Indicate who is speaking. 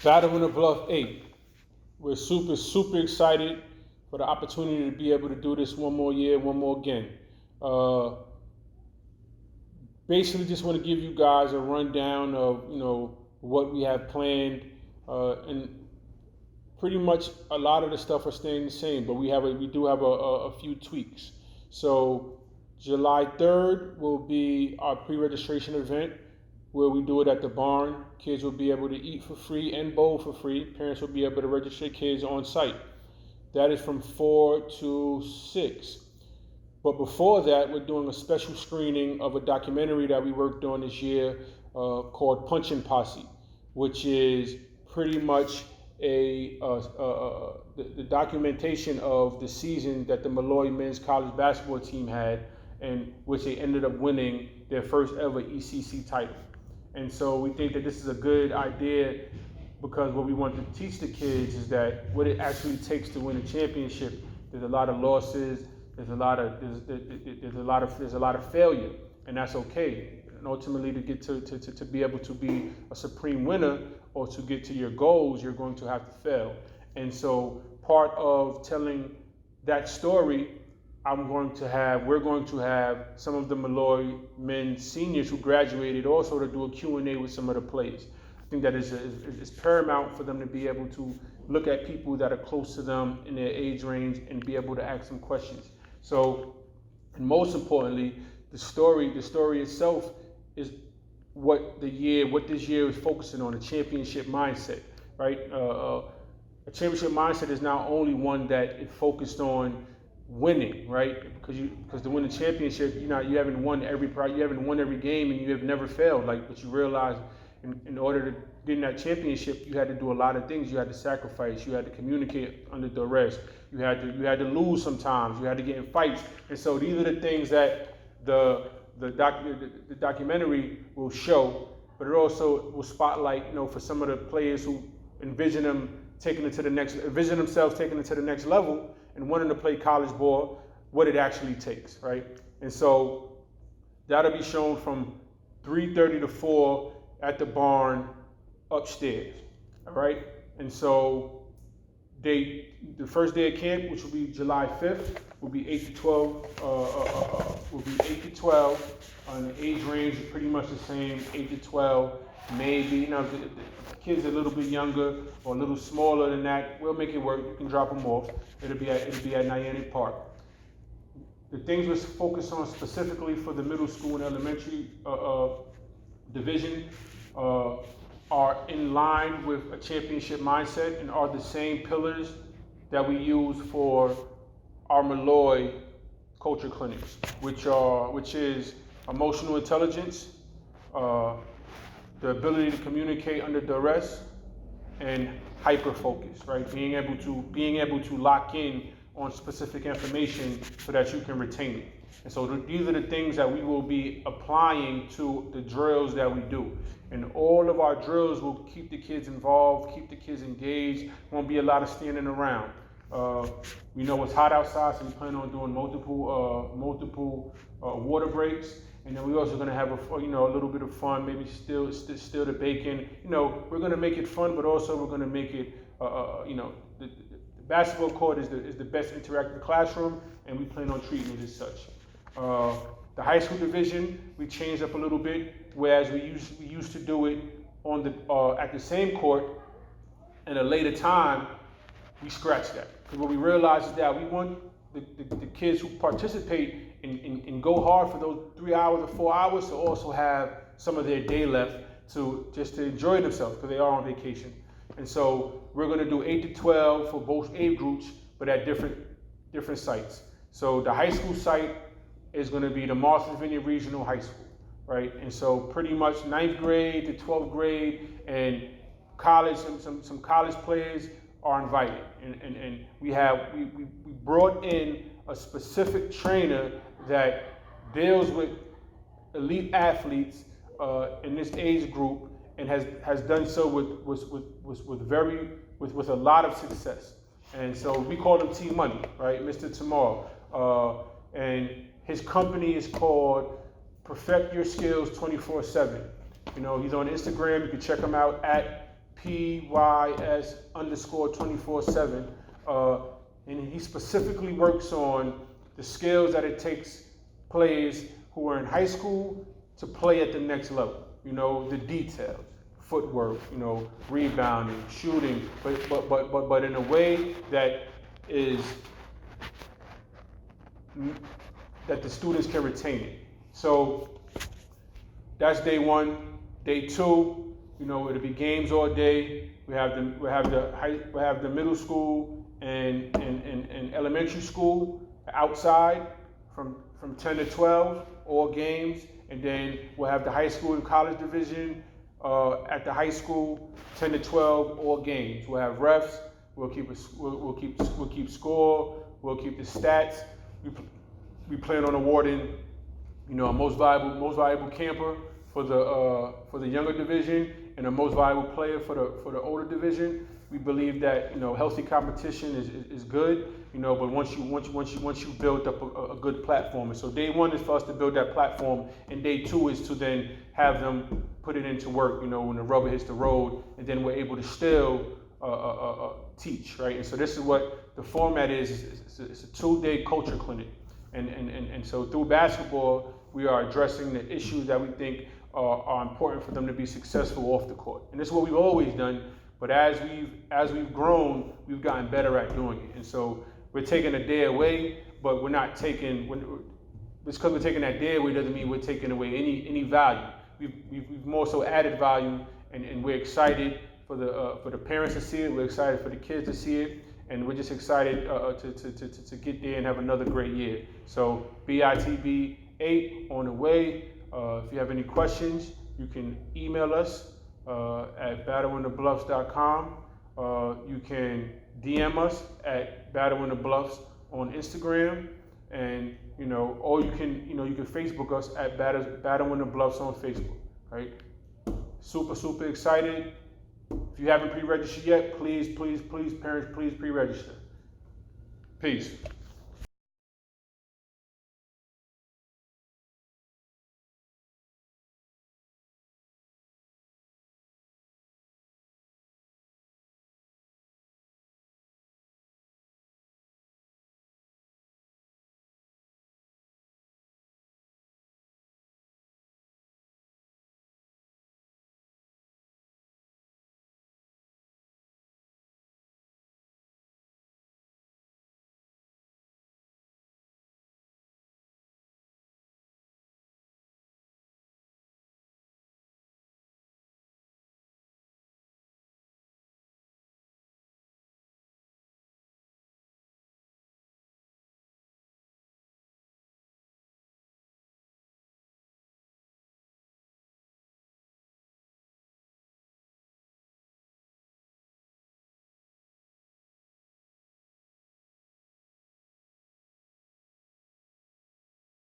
Speaker 1: Battle in the Bluff 8. We're super excited for the opportunity to be able to do this one more year, one more again. Basically, just want to give you guys a rundown of what we have planned, and pretty much a lot of the stuff are staying the same, but we do have a few tweaks. So July 3rd will be our pre-registration event where we do it at the barn. Kids will be able to eat for free and bowl for free. Parents will be able to register kids on site. That is from 4 to 6. But before that, we're doing a special screening of a documentary that we worked on this year called Punchin' Posse, which is pretty much the documentation of the season that the Malloy men's college basketball team had, and which they ended up winning their first ever ECC title. And so we think that this is a good idea because what we want to teach the kids is that what it actually takes to win a championship. There's a lot of losses. There's a lot of failure, and that's okay. And ultimately, to get to be able to be a supreme winner or to get to your goals, you're going to have to fail. And so, part of telling that story, we're going to have some of the Malloy men seniors who graduated also to do a Q&A with some of the players. I think that is paramount for them to be able to look at people that are close to them in their age range and be able to ask them questions. So, and most importantly, the story itself is what this year is focusing on, a championship mindset, right? A championship mindset is not only one that is focused on winning, right? Because to win a championship, you haven't won every game and you have never failed. But you realize in order to get in that championship, you had to do a lot of things. You had to sacrifice. You had to communicate under duress. You had to lose sometimes. You had to get in fights. And so these are the things that the documentary will show, but it also will spotlight, for some of the players who envision themselves taking it to the next level and wanting to play college ball, what it actually takes, right? And so that'll be shown from 3:30 to 4 at the barn upstairs, all right? And so the first day of camp, which will be July 5th, will be 8 to 12. And the age range is pretty much the same, 8 to 12. Maybe, the kids are a little bit younger or a little smaller than that, we'll make it work. You can drop them off. It'll be at Niantic Park. The things we're focused on specifically for the middle school and elementary division are in line with a championship mindset and are the same pillars that we use for our Malloy culture clinics, which is emotional intelligence, the ability to communicate under duress, and hyper focus, right? Being able to lock in on specific information so that you can retain it. And so these are the things that we will be applying to the drills that we do. And all of our drills will keep the kids involved, keep the kids engaged. Won't be a lot of standing around. We know it's hot outside, so we plan on doing multiple water breaks. And then we're also going to have a little bit of fun, maybe still the bacon. We're going to make it fun, but also we're going to make it, the basketball court is the best interactive classroom, and we plan on treating it as such. The high school division, we changed up a little bit, whereas we used to do it on at the same court. At a later time, we scratched that. Because what we realized is that we want the kids who participate and go hard for those 3 hours or 4 hours to also have some of their day left to enjoy themselves because they are on vacation. And so we're going to do 8 to 12 for both age groups, but at different sites. So the high school site is going to be the Martha's Vineyard Regional High School, right? And so pretty much 9th grade to 12th grade and college, some college players are invited. And we brought in a specific trainer that deals with elite athletes in this age group and has done so with a lot of success. And so we call him T Money, right? Mr. Tomorrow. And his company is called Perfect Your Skills 24/7. He's on Instagram. You can check him out at PYS_24/7. And he specifically works on the skills that it takes players who are in high school to play at the next level. You know, the details, footwork, you know, rebounding, shooting, but in a way that is that the students can retain it. So that's day one. Day two, you know, it'll be games all day. We have the middle school and elementary school outside from 10 to 12, all games, and then we'll have the high school and college division at the high school, 10 to 12, all games. We'll have refs. We'll keep score. We'll keep the stats. We plan on awarding, you know, a most valuable camper for the younger division and a most valuable player for the older division. We believe that, you know, healthy competition is good, you know, but once you build up a good platform. And so day one is for us to build that platform, and day two is to then have them put it into work, you know, when the rubber hits the road, and then we're able to still teach, right? And so this is what the format is. It's a 2-day culture clinic. And so through basketball, we are addressing the issues that we think are important for them to be successful off the court. And this is what we've always done, but as we've grown, we've gotten better at doing it. And so we're taking a day away, but we're not taking, just because we're taking that day away doesn't mean we're taking away any value. We've more so added value, and we're excited for the parents to see it. We're excited for the kids to see it. And we're just excited to get there and have another great year. So BITB 8 on the way. If you have any questions, you can email us at battleinthebluffs.com. You can DM us at battleinthebluffs on Instagram, and you know, or you can Facebook us at battleinthebluffs on Facebook. Right? Super excited. If you haven't pre-registered yet, please, parents, please pre-register. Peace.